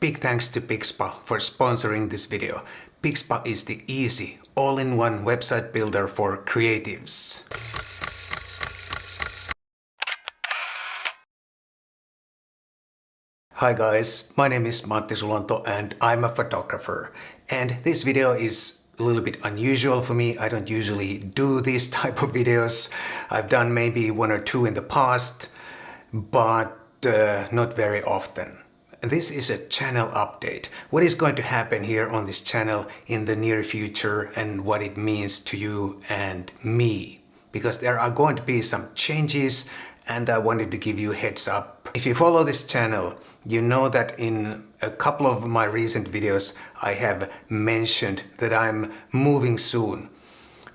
Big thanks to Pixpa for sponsoring this video. Pixpa is the easy, all-in-one website builder for creatives. Hi guys, my name is Matti Sulanto and I'm a photographer. And this video is a little bit unusual for me. I don't usually do these type of videos. I've done maybe one or two in the past, but not very often. This is a channel update. What is going to happen here on this channel in the near future and what it means to you and me. Because there are going to be some changes and I wanted to give you a heads up. If you follow this channel, you know that in a couple of my recent videos I have mentioned that I'm moving soon.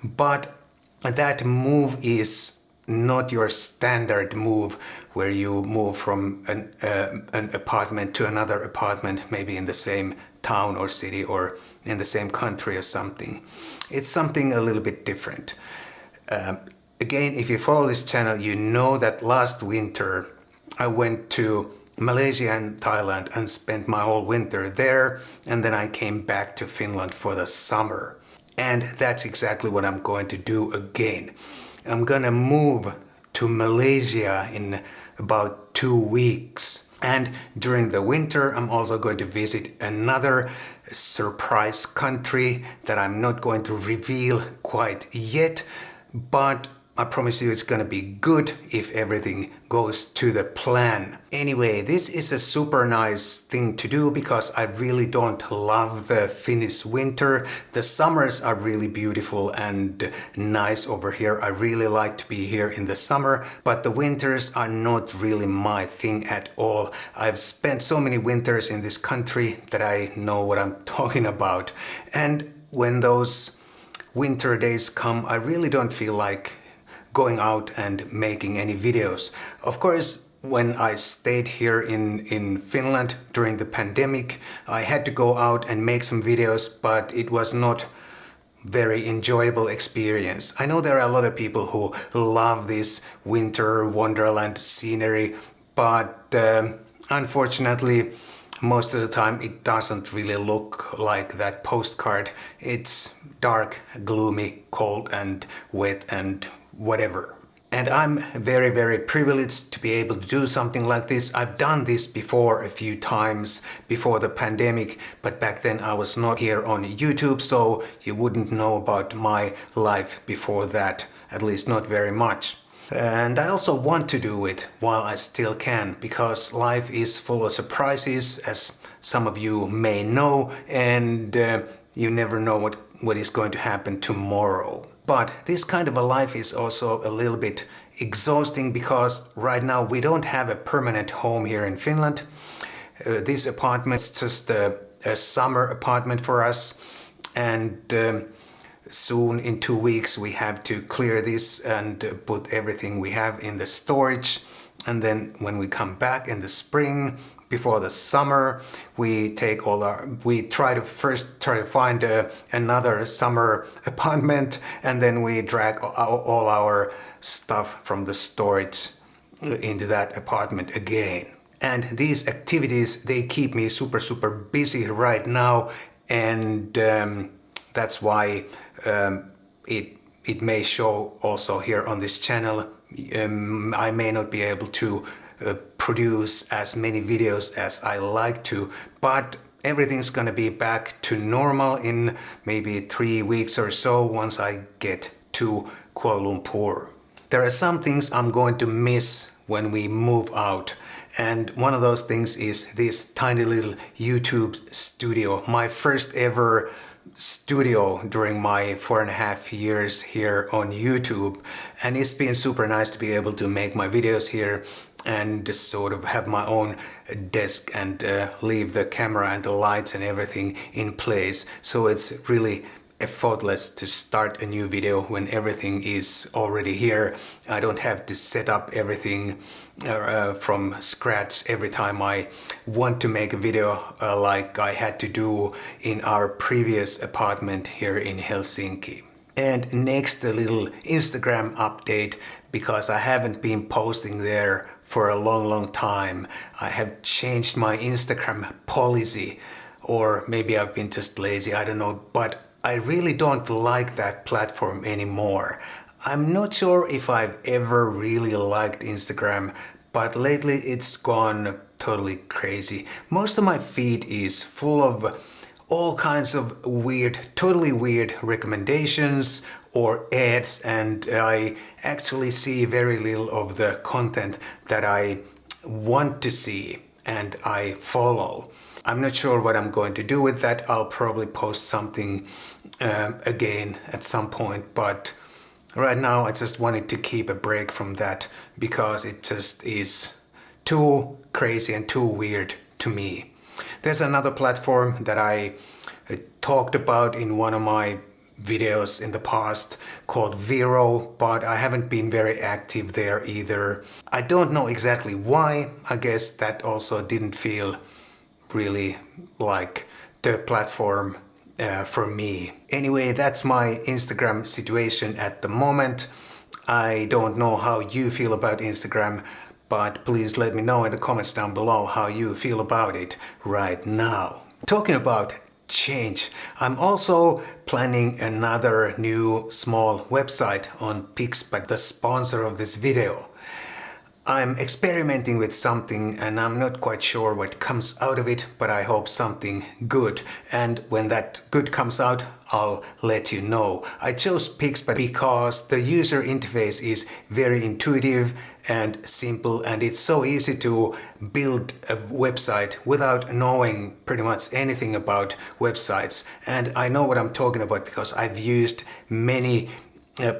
But that move is not your standard move where you move from an apartment to another apartment, maybe in the same town or city or in the same country or something. It's something a little bit different. Again, if you follow this channel, you know that last winter I went to Malaysia and Thailand and spent my whole winter there, and then I came back to Finland for the summer. And that's exactly what I'm going to do again. I'm gonna move to Malaysia in about 2 weeks. And during the winter, I'm also going to visit another surprise country that I'm not going to reveal quite yet, but I promise you it's gonna be good if everything goes to the plan. Anyway, this is a super nice thing to do because I really don't love the Finnish winter. The summers are really beautiful and nice over here. I really like to be here in the summer, but the winters are not really my thing at all. I've spent so many winters in this country that I know what I'm talking about. And when those winter days come, I really don't feel like going out and making any videos. Of course, when I stayed here in Finland during the pandemic, I had to go out and make some videos, but it was not very enjoyable experience. I know there are a lot of people who love this winter wonderland scenery, but unfortunately, most of the time it doesn't really look like that postcard. It's dark, gloomy, cold and wet and whatever. And I'm very, very privileged to be able to do something like this. I've done this before a few times before the pandemic, but back then I was not here on YouTube, so you wouldn't know about my life before that, at least not very much. And I also want to do it while I still can, because life is full of surprises, as some of you may know, and you never know what is going to happen tomorrow. But this kind of a life is also a little bit exhausting because right now we don't have a permanent home here in Finland. This apartment is just a summer apartment for us, and soon in 2 weeks we have to clear this and put everything we have in the storage. And then when we come back in the spring, before the summer, we try to find another summer apartment, and then we drag all our stuff from the storage into that apartment again. And these activities, they keep me super busy right now, and that's why it may show also here on this channel. I may not be able to produce as many videos as I like to, but everything's gonna be back to normal in maybe 3 weeks or so once I get to Kuala Lumpur. There are some things I'm going to miss when we move out, and one of those things is this tiny little YouTube studio, my first ever studio during my 4.5 years here on YouTube, and it's been super nice to be able to make my videos here and just sort of have my own desk and leave the camera and the lights and everything in place. So it's really effortless to start a new video when everything is already here. I don't have to set up everything from scratch every time I want to make a video like I had to do in our previous apartment here in Helsinki. And next, a little Instagram update, because I haven't been posting there for a long time. I have changed my Instagram policy, or maybe I've been just lazy, I don't know, but I really don't like that platform anymore. I'm not sure if I've ever really liked Instagram, but lately it's gone totally crazy. Most of my feed is full of all kinds of weird, totally weird recommendations or ads, and I actually see very little of the content that I want to see and I follow. I'm not sure what I'm going to do with that. I'll probably post something again at some point, but right now I just wanted to keep a break from that because it just is too crazy and too weird to me. There's another platform that I talked about in one of my videos in the past called Vero, but I haven't been very active there either. I don't know exactly why. I guess that also didn't feel really like the platform for me. Anyway, that's my Instagram situation at the moment. I don't know how you feel about Instagram, but please let me know in the comments down below how you feel about it right now. Talking about change, I'm also planning another new small website on Pixpa, the sponsor of this video. I'm experimenting with something and I'm not quite sure what comes out of it, but I hope something good. And when that good comes out, I'll let you know. I chose Pixpa because the user interface is very intuitive and simple, and it's so easy to build a website without knowing pretty much anything about websites. And I know what I'm talking about because I've used many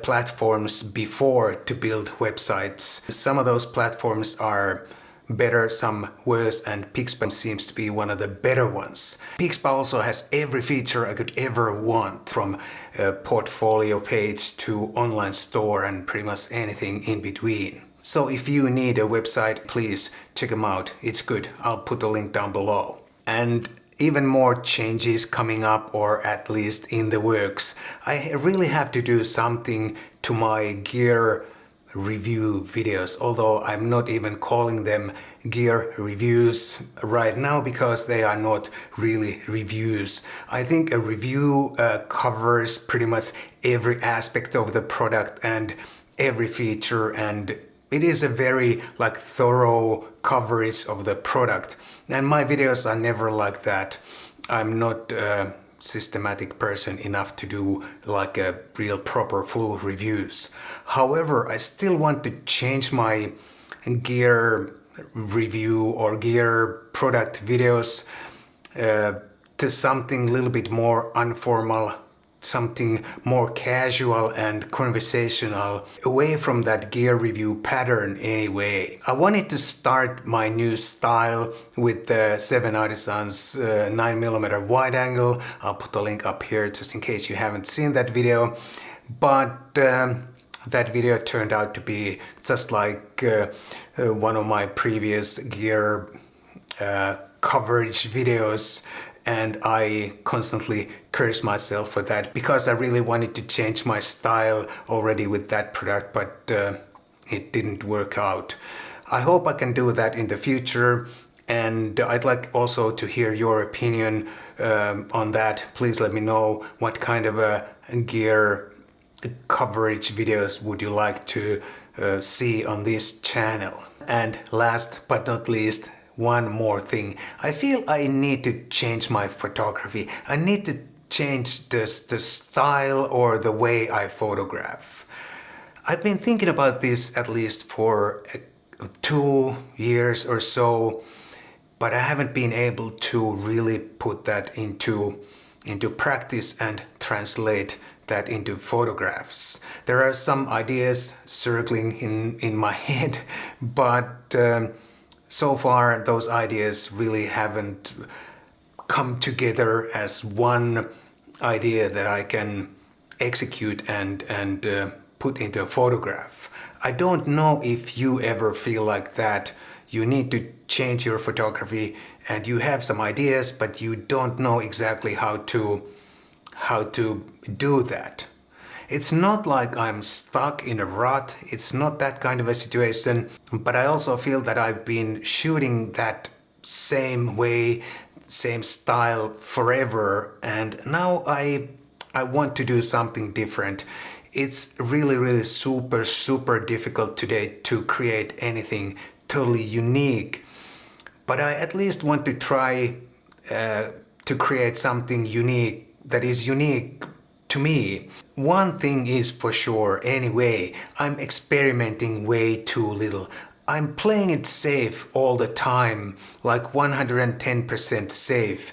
platforms before to build websites. Some of those platforms are better, some worse, and Pixpa seems to be one of the better ones. Pixpa also has every feature I could ever want, from a portfolio page to online store and pretty much anything in between. So if you need a website, please check them out. It's good. I'll put a link down below. And even more changes coming up, or at least in the works. I really have to do something to my gear review videos, although I'm not even calling them gear reviews right now because they are not really reviews. I think a review covers pretty much every aspect of the product and every feature, and it is a very thorough coverage of the product. And my videos are never like that. I'm not a systematic person enough to do a real proper full reviews. However, I still want to change my gear review or gear product videos to something a little bit more informal, something more casual and conversational, away from that gear review pattern anyway. I wanted to start my new style with the 7 Artisans 9mm wide angle. I'll put a link up here just in case you haven't seen that video. But that video turned out to be just like one of my previous gear coverage videos, and I constantly curse myself for that because I really wanted to change my style already with that product, but it didn't work out. I hope I can do that in the future, and I'd like also to hear your opinion on that. Please let me know what kind of gear coverage videos would you like to see on this channel. And last but not least, one more thing. I feel I need to change my photography. I need to change the style or the way I photograph. I've been thinking about this at least for 2 years or so, but I haven't been able to really put that into practice and translate that into photographs. There are some ideas circling in my head, but so far those ideas really haven't come together as one idea that I can execute and put into a photograph. I don't know if you ever feel like that. You need to change your photography and you have some ideas, but you don't know exactly how to do that. It's not like I'm stuck in a rut, it's not that kind of a situation, but I also feel that I've been shooting that same way, same style forever, and now I want to do something different. It's really super difficult today to create anything totally unique, but I at least want to try to create something unique that is unique to me. One thing is for sure anyway, I'm experimenting way too little. I'm playing it safe all the time, like 110% safe.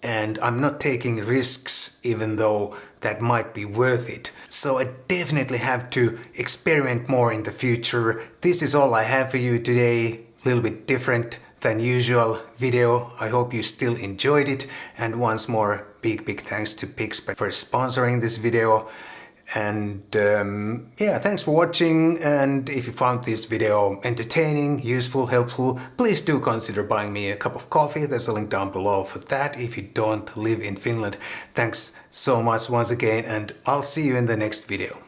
And I'm not taking risks even though that might be worth it. So I definitely have to experiment more in the future. This is all I have for you today. A little bit different than usual video. I hope you still enjoyed it. And once more, big thanks to Pixpa for sponsoring this video. And yeah, thanks for watching, and if you found this video entertaining, useful, helpful, please do consider buying me a cup of coffee. There's a link down below for that if you don't live in Finland. Thanks so much once again, and I'll see you in the next video.